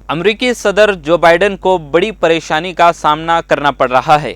अमरीकी सदर Joe Biden को बड़ी परेशानी का सामना करना पड़ रहा है।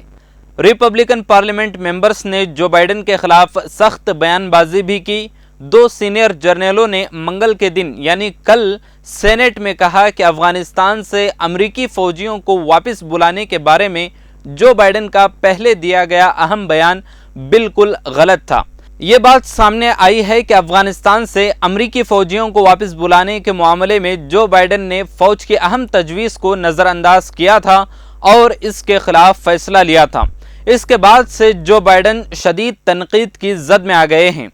रिपब्लिकन पार्लियामेंट मेंबर्स ने जो बाइडेन के खिलाफ सख्त बयानबाजी भी की। दो सीनियर जर्नलों ने मंगल के दिन यानी कल सेनेट में कहा कि अफगानिस्तान से अमरीकी फौजियों को वापस बुलाने के बारे में जो बाइडेन का पहले दिया गया अहम बयान बिल्कुल गलत था। ये बात सामने आई है कि अफगानिस्तान से अमरीकी फौजियों को वापस बुलाने के मामले में जो बाइडेन ने फौज की अहम तजवीज़ को नज़रअंदाज किया था और इसके खिलाफ फैसला लिया था। इसके बाद से जो बाइडेन शदीद तनकीद की जद में आ गए हैं।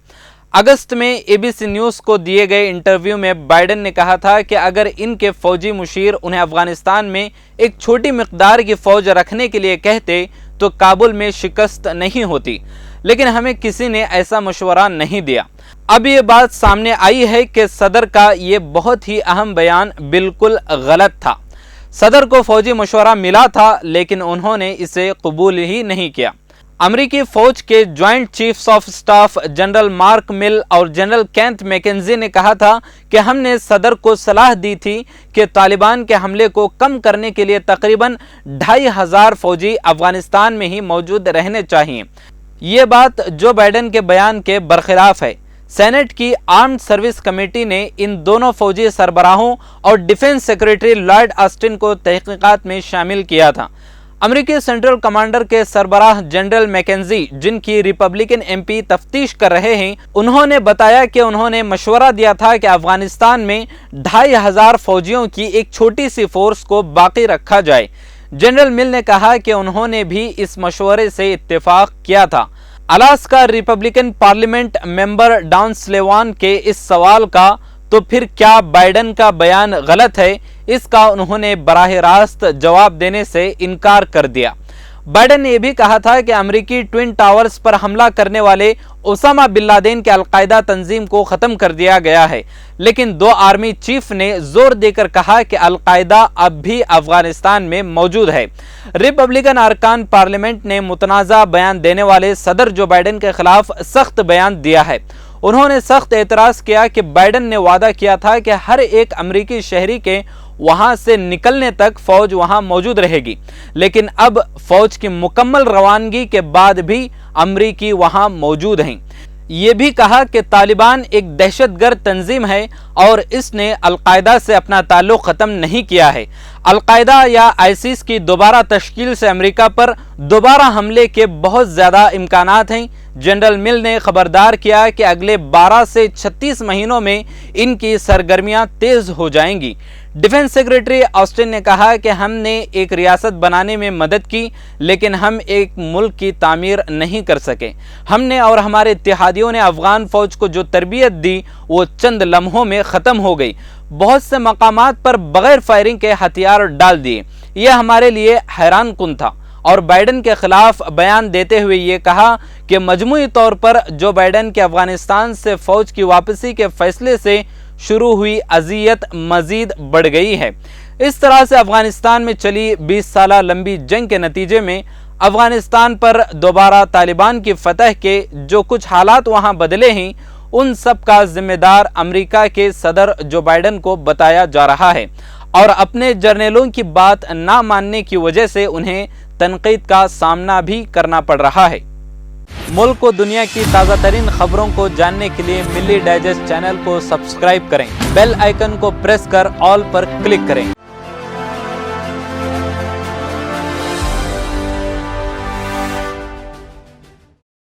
अगस्त में एबीसी न्यूज़ को दिए गए इंटरव्यू में बाइडेन ने कहा था कि अगर इनके फौजी मुशीर उन्हें अफगानिस्तान में एक छोटी मिकदार की फ़ौज रखने के लिए कहते तो काबुल में शिकस्त नहीं होती, लेकिन हमें किसी ने ऐसा मशवरा नहीं दिया। अब ये बात सामने आई है कि सदर का ये बहुत ही अहम बयान बिल्कुल गलत था। सदर को फौजी मशवरा मिला था लेकिन उन्होंने इसे कबूल ही नहीं किया। अमरीकी फ़ौज के joint chiefs of staff general Mark Milley और जनरल केंथ मैकेंजी ने कहा था कि हमने सदर को सलाह दी थी कि तालिबान के हमले को कम करने के लिए तकरीबन 2500 फौजी अफगानिस्तान में ही मौजूद रहने चाहिए। ये बात जो बाइडेन के बयान के बरखिलाफ है। सेनेट की आर्म्ड सर्विस कमेटी ने इन दोनों फौजी सरबराहों और डिफेंस सेक्रेटरी लॉयड ऑस्टिन को तहकीकात में शामिल किया था। अमेरिकी सेंट्रल कमांडर के सरबराह जनरल मैकेंजी, जिनकी रिपब्लिकन एमपी तफ्तीश कर रहे हैं, उन्होंने बताया कि उन्होंने मशवरा दिया था कि अफगानिस्तान में 2500 फौजियों की एक छोटी सी फोर्स को बाकी रखा जाए। जनरल मिल ने कहा कि उन्होंने भी इस मशवरे से इत्तेफाक किया था। Alaska Republican parliament member Dan Sullivan के इस सवाल का तो फिर क्या बाइडेन का बयान गलत है, इसका उन्होंने बराह रास्त जवाब देने से इनकार कर दिया। बाइडेन ने यह भी कहा था कि अमेरिकी ट्विन टावर्स पर हमला करने वाले ओसामा बिन लादेन के अलकायदा तंजीम को ख़त्म कर दिया गया है, लेकिन दो आर्मी चीफ ने जोर देकर कहा कि अलकायदा अब भी अफगानिस्तान में मौजूद है। रिपब्लिकन अरकान पार्लियामेंट ने मुतनाज़ा बयान देने वाले सदर जो बाइडेन के खिलाफ सख्त बयान दिया है। उन्होंने सख्त एतराज़ किया कि बाइडेन ने वादा किया था कि हर एक अमेरिकी शहरी के वहां से निकलने तक फौज वहां मौजूद रहेगी, लेकिन अब फौज की मुकम्मल रवानगी के बाद भी अमेरिकी वहां मौजूद हैं। ये भी कहा कि तालिबान एक दहशतगर्द तंजीम है और इसने अलकायदा से अपना ताल्लुक़ ख़त्म नहीं किया है। अलकायदा या आईसिस की दोबारा तश्कील से अमेरिका पर दोबारा हमले के बहुत ज़्यादा इम्कानात हैं। जनरल मिल ने खबरदार किया कि अगले 12 से 36 महीनों में इनकी सरगर्मियां तेज़ हो जाएंगी। डिफेंस सेक्रेटरी ऑस्टिन ने कहा कि हमने एक रियासत बनाने में मदद की, लेकिन हम एक मुल्क की तामीर नहीं कर सके। हमने और हमारे इत्तेहादियों ने अफगान फ़ौज को जो तरबियत दी वो चंद लम्हों में ख़त्म हो गई। बहुत से मकामात पर बग़ैर फायरिंग के हथियार डाल दिए। यह हमारे लिए हैरान कुन था। और बाइडेन के खिलाफ बयान देते हुए ये कहा कि मजमूई तौर पर जो बाइडेन के अफगानिस्तान से फ़ौज की वापसी के फैसले से शुरू हुई अजियत मज़ीद बढ़ गई है। इस तरह से अफगानिस्तान में चली 20 साल लंबी जंग के नतीजे में अफगानिस्तान पर दोबारा तालिबान की फतह के जो कुछ हालात वहां बदले हैं, उन सब का जिम्मेदार अमेरिका के सदर जो बाइडेन को बताया जा रहा है और अपने जर्नलों की बात ना मानने की वजह से उन्हें तनकीद का सामना भी करना पड़ रहा है। मुल्क को दुनिया की ताज़ा तरीन खबरों को जानने के लिए मिल्ली डाइजेस्ट चैनल को सब्सक्राइब करें, बेल आइकन को प्रेस कर ऑल पर क्लिक करें।